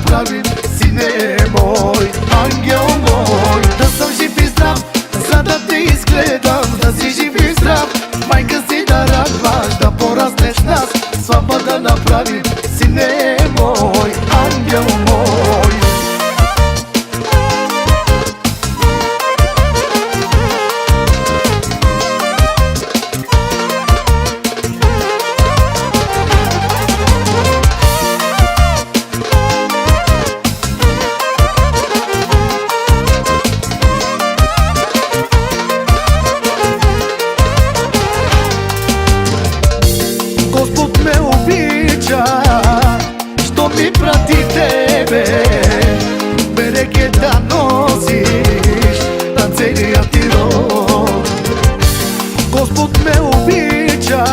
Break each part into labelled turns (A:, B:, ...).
A: направим, сине мой, ангел мой. Да съм жив и здрав, за да те изгледам, да си жив и здрав, майка си да радваш, да пораснеш нас, сватба да направим, сине мой, ангел мой. Господ ме обича, що ми прати тебе, береге да носиш на целия ти род. Господ ме обича,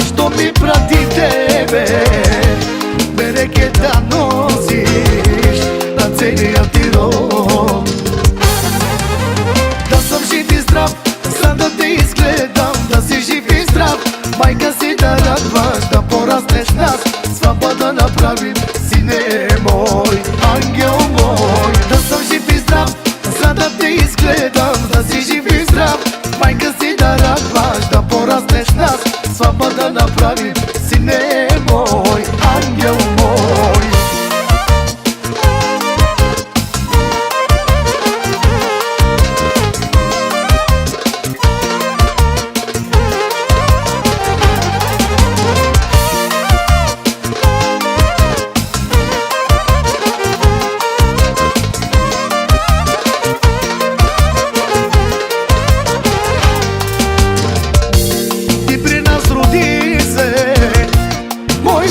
A: що ми прати тебе, береге да носиш на целия ти род. Да съм жив и здрав, за да те изгледам, да си жив и здрав, майка си да радваш, да пораснеш нас, сватба да направим, сине мой, ангел мой. Да съм жив и здрав, за да те изгледам, да си жив и здрав, майка си да радваш, да пораснеш нас, сватба да направим, сине мой, ангел мой.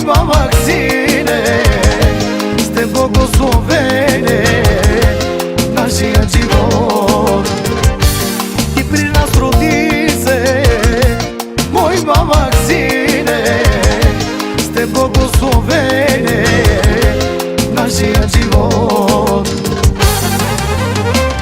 A: Малък сине, сте благословене нашия живот. Ти при нас роди се, мой малък сине, сте благословене нашия живот.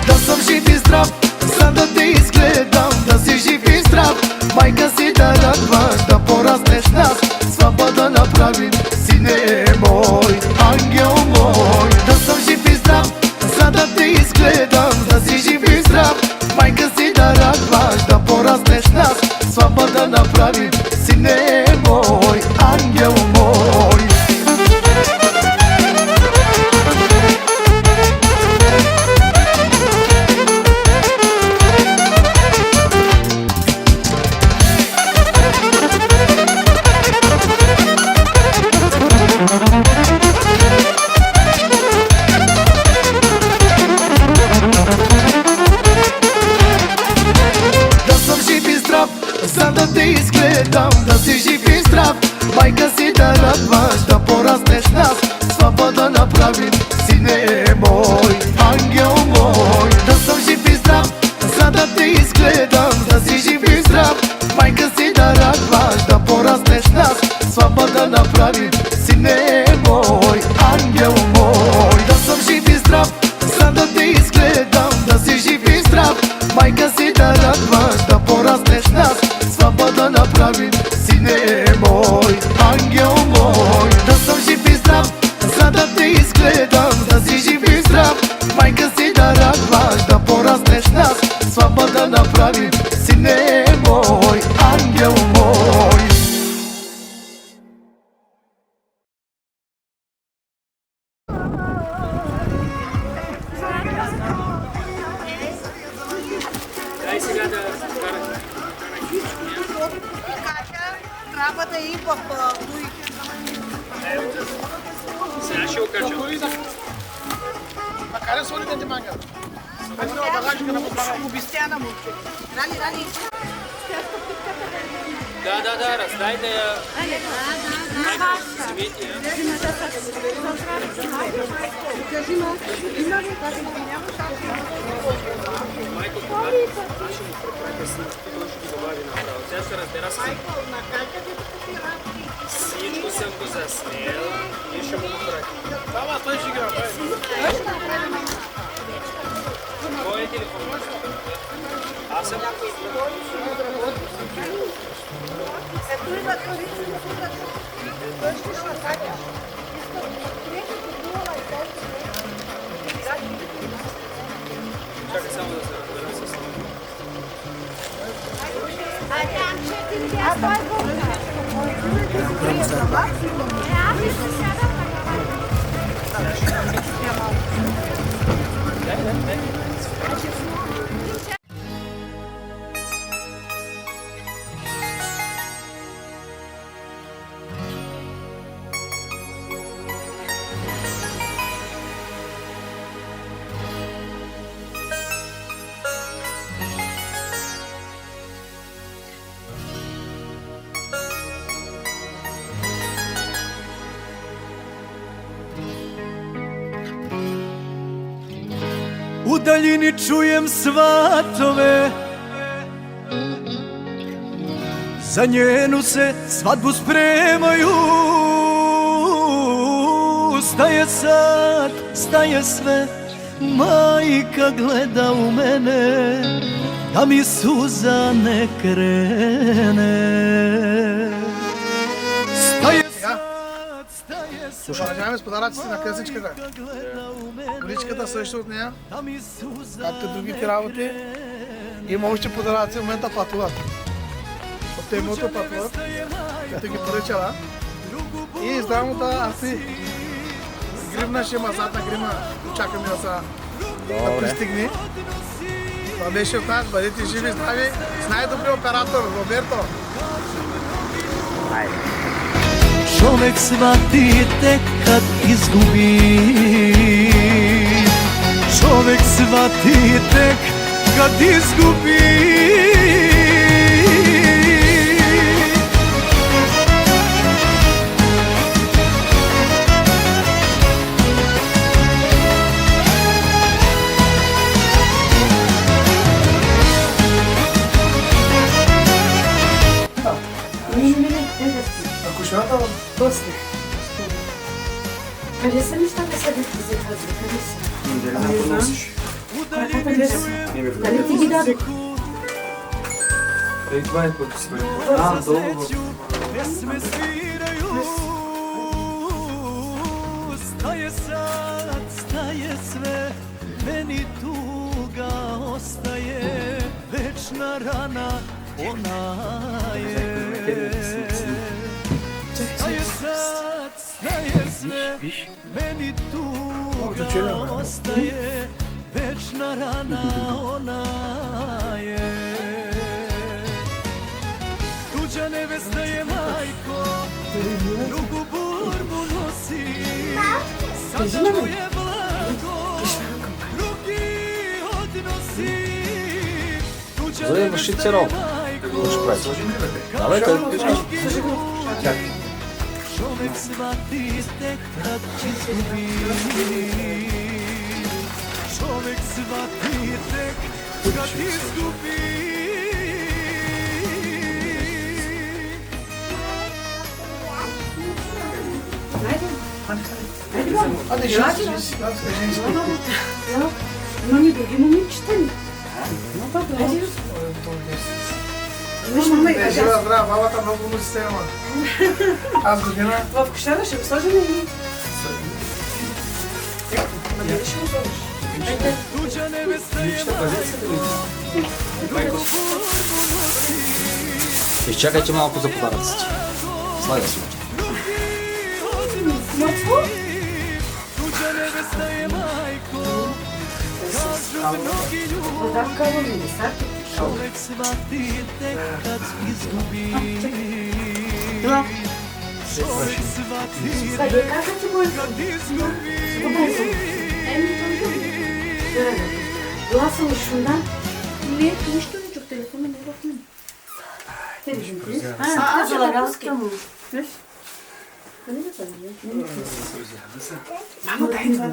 A: Да съм жив и здрав, за да те изгледам, да си жив и здрав, майка си да радваш, да пораснеш нас, сватба да направим, сине мой, ангел мой. Да съм жив и здрав, за да те изгледам, да си жив и здрав, майка си да радваш, да пораснеш нас, сватба да направим, сине мой, ангел мой. За да те изгледам, да си жив и здрав, майка си да радваш, да пораснеш нас, сватба да направим, сине мой, ангел мой. Да съм жив и здрав, за да те изгледам, да си жив и здрав, майка си да радваш, да пораснеш нас, сватба да направим, сине мой, ангел мой. Да съм жив и здрав, за да те изгледам, да си жив и здрав, майка си да радваш, да пораснеш нас, сватба да направим, сине мой, ангел мой. Да съм жив и здрав, за да те изгледам, да си жив и здрав, майка си да радваш, да пораснеш нас, сватба да направим, сине мой, ангел мой.
B: Дай сега да
C: трябва да и в
B: сега ще окачам.
D: Макар са ли да мага?
C: обистяна му. Рали.
B: Да, раздайте я. Свети, Майко, аз ще му препратя снимките, той ще ги добави направо. Тя се разбира с... Всичко съм го заснел и ще му го прати.
D: Да, той ще ги направи.
B: Кой е телефон? Аз съм...
C: Ето има корици, той ще шатаня. Искам,
E: U daljini čujem svatove, za njenu se svadbu spremaju. Staje sad, staje sve, majka gleda u mene, da mi suza ne krene. Staje sad, staje sve,
D: Продължаваме с подаръците на късничката. Количката също от нея, както другите работи. Има още подаръци, в момента пътуват. От темото пътуват, като ги поръчала. И здравната Аси гривна ще има задна грима. Чакаме да пристигне. Това беше от нас. Бъдете живи, здрави. С най-добри оператор, Роберто.
E: Čovek shvati tek kad izgubi. Čovek shvati tek kad izgubi.
D: Акушерата
F: После. Къде са нещата сега да ти запазят? Къде са? Не знам. Къде са? Къде ти ги дадох?
B: Това е което си бъде. Долу.
E: Pjesme sviraju, staje sad, staje sve, meni tuga ostaje, večna rana ona je. Staje sad, staje sve, meni tuga ostaje, večna rana ona je. Tuđa nevesta je majko, drugu burbu nosi, sada mu je blago, drugi odnosi. Tuđa nevesta je majko, čovek shvati tek kad izgubi. Čovek shvati tek kad izgubi.
D: Hadi женски.
F: Имам и други момичета ли? Айде.
D: Не, жива, здрава, бабата много му се сема. Аз година.
C: В кошера ще го сложим и... Надали ще го сложиш.
E: Tuđa nevesta je majko,
B: Изчакайте малко за подаръците. Слага си.
E: tuđa nevesta je majko, kažu mnogi ljudi.
F: Odakle mi ne sad?
E: Čovek shvati tek kad izgubi. Čovek shvati
F: Къде
E: tek
F: каза ти го?
E: kad izgubi.
F: Еми, той е. Била съм ли шундан? Не, нищо не чух. Телефона не е в мен. Телефон. Аз залагалска му. Виж? Къде да бъде?
C: Мамо, дай това.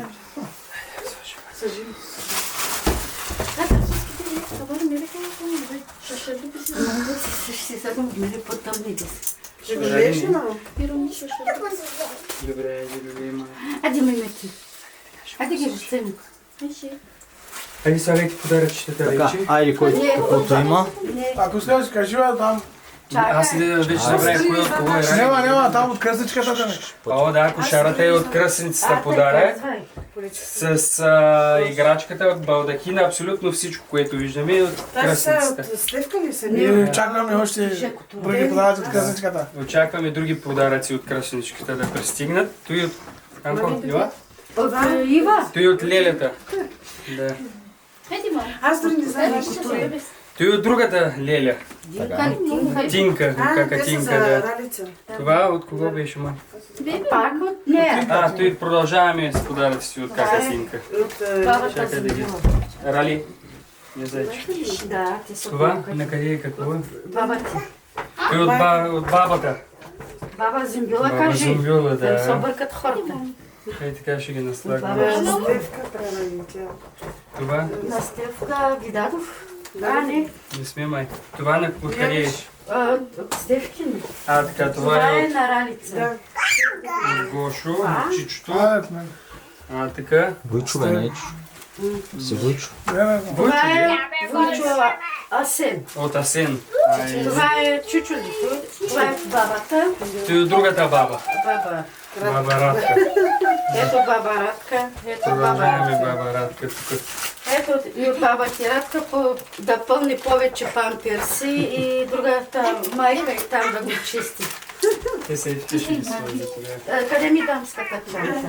F: Съжим. Това не е какво. Ще люби си. Ще си седам в мене по-там не да си.
C: Ще го лееш ли, мамо?
F: Пирам нищо.
B: Добре, любима.
F: Айде, мемети. Айде ги разценим.
B: Айде слагайте подаръчите, да речи.
G: Айде, който каквото има.
D: Ако искаш, кажи я там.
B: Аз и да вече забравя кой от кого е.
D: Няма, там от късничката да не.
B: О, да, кошарата е от кръсницата подарък. с играчката от балдахина, абсолютно всичко, което виждаме е от
C: Тази са
B: кръстницата.
C: от Стевка ли са?
D: И очакваме още други подаръци от късничката.
B: Очакваме други подаръци от кръстничката да пристигнат. Той от... Анко, Ива?
F: От Ива.
B: Той от Лелята. Да.
C: Аз дори не знам нещо.
B: Той от другата Леля. Тинка, кака
C: те са
B: Тинка,
C: за
B: да.
C: Ралица.
B: Това от кого беше, май?
F: Пак от нея.
B: Той продължаваме с подаръците от кака Тинка.
C: От
F: Бабата
B: Чакай да ги...
F: Зимбила.
B: Рали? Не зайче.
F: Да, те са
B: Това?
F: колко.
B: На къде е какво е?
F: Баба ти.
B: Той от бабата.
F: Баба Зимбила
B: Баба
F: кажи.
B: Зумбила,
F: Да им се
B: да.
F: объркат хората.
B: Ей така ще ги наслагам.
C: Стевка трябва да тя.
B: Това?
F: На Стевка Видадов. А, не.
B: Не сме май. Това на откъде е?
F: От Стевкин.
B: Така, това
F: Това
B: е
F: е на Ралица.
C: Да.
B: от Гошо, от Чичото. Така.
G: Войчо, бе, не? Си Войчо.
F: Това е Войчо Асен.
B: От Асен.
F: Това е чучулито. Това е бабата.
B: Той от другата баба.
F: Баба.
B: Баба Радка.
F: Ето баба Радка. Ето баба
B: Продължаваме
F: Радка.
B: баба Радка тук.
F: Ето и от баба ти Радка да пълни повече памперси и другата майка и там да го чисти.
B: Те са и ще ги сложат тогава.
F: Къде ми дамската чанта?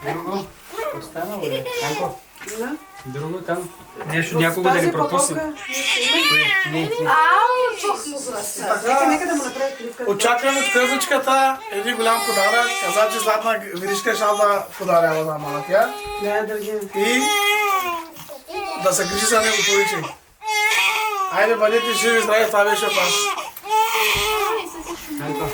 B: Друго? Останало ли? Анко?
C: Да.
B: Друго там? Нещо някога да
C: Тази
B: ни пропуснем.
C: папалка.
B: Не.
F: Ау, чух му гласа.
C: Нека да му направи кривка.
D: Очакваме от късничката един голям подарък. Каза, че златна веришка ще да подарява на малкия.
C: Да, държи.
D: И да се грижи за него повече. Айде, бъдете живи, здрави, това беше от нас.
B: Анко,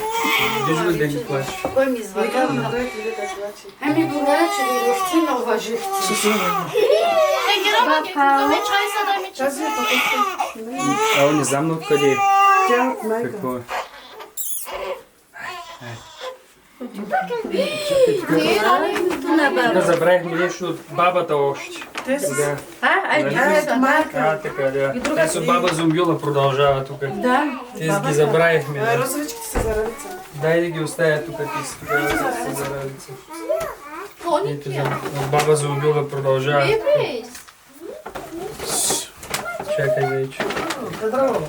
B: вижда да ги плаче.
F: Кой ми
C: Нека да
F: извага?
C: му направи кривка да плаче.
F: Ами говоря, че ви въобще не уважихте.
C: Тази е папалка.
B: Ао, не знам на откъде е.
C: Тя е от майка.
B: Какво е? Да, забравихме нещо от бабата още.
C: Те са.
B: Да.
F: Айде,
C: Ето майка.
B: Така, да. Те са баба Зумбила продължава тук.
F: Да.
B: Те ги забравихме. Да.
C: Розовичките са за Ралица.
B: Дай да ги оставя тук, ти си тогава за зарадица. Ето за баба Зумбила продължава. Чакай, зайче.
D: Здраво.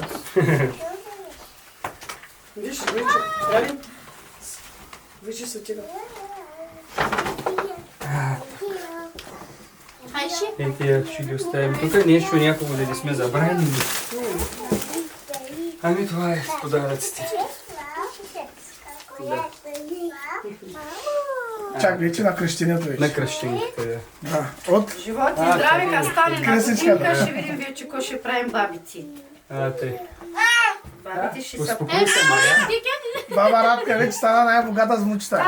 C: Виж, вече. Рали. Виж, се отида.
B: Тия ще ги оставим тук. Нещо някого да не сме забравили. Ами това е подаръците.
D: Чак вече на кръщението вече.
B: На кръщениките, да.
D: Да. От
F: Живот и здраве, ка стане на
D: Кръстичката.
F: кухника, ще видим вече какво ще правим бабите.
B: Тъй.
F: Бабите ще са...
B: Успокой се, Мария.
D: баба Радка вече стана най-богата с внучета.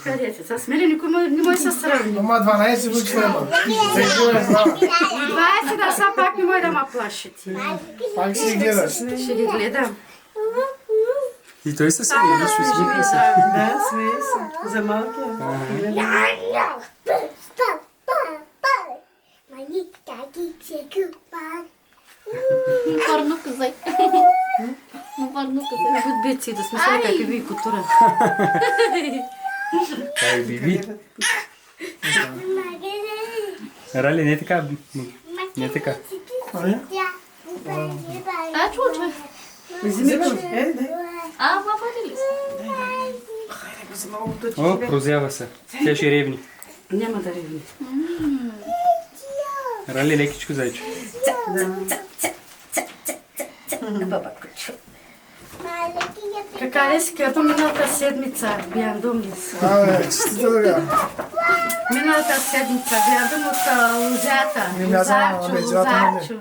F: Къде се? С мене никой не може да се сравни.
D: Има 12 внучета има. Всеки е знал.
F: 20 да са пак не може да ме плашите.
D: Пак си ги гледаш.
F: Ще ги гледам.
B: И той се смее, виж, усмихна се.
C: Да, смее се. За малкия.
H: Върну казай. Върну казай.
F: Будь беци, да сме сега как ви култура.
B: Ай, биби. Рали, не така. Не така.
H: А, чуче.
C: Вземи го. Дай.
H: Баба ти ли?
B: О, прозява се. Тя ще ревни.
F: Няма да ревни.
B: Рали, лекичко зайче.
F: Баба кучу. Кака ли си, като миналата седмица бян дом ли си?
D: Честито сега.
F: Миналата седмица бян дом от Лузята.
D: Не знам, вечерата не.
F: Лузачо.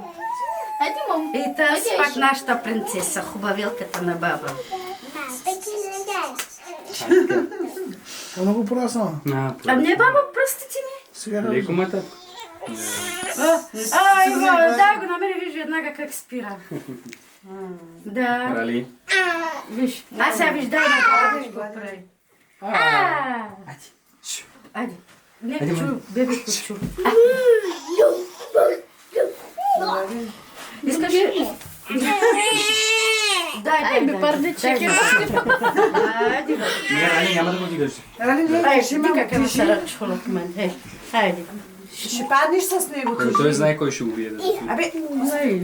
H: Айде, мам.
F: И тъс пак нашата принцеса, хубавилката на баба.
D: Много порасна.
F: А не баба, простите ми.
D: Сега
B: Леко мата.
F: Дай го намери, виж веднага как спира. Да,
B: Рали.
F: виж. Сега виж, дай на баба, виж го прави. Айде. Не, чу, бебе кучу. Искаш ли? Дай,
H: Ай, бе,
F: дай. Orada çekil. Hadi bak.
C: Не, няма да го дигаш.
F: Ай, ще ми какъв сарат школът мен. Хайде.
I: Ще паднеш с него.
B: Той знае кой ще го бие.
I: Абе,
F: Ай,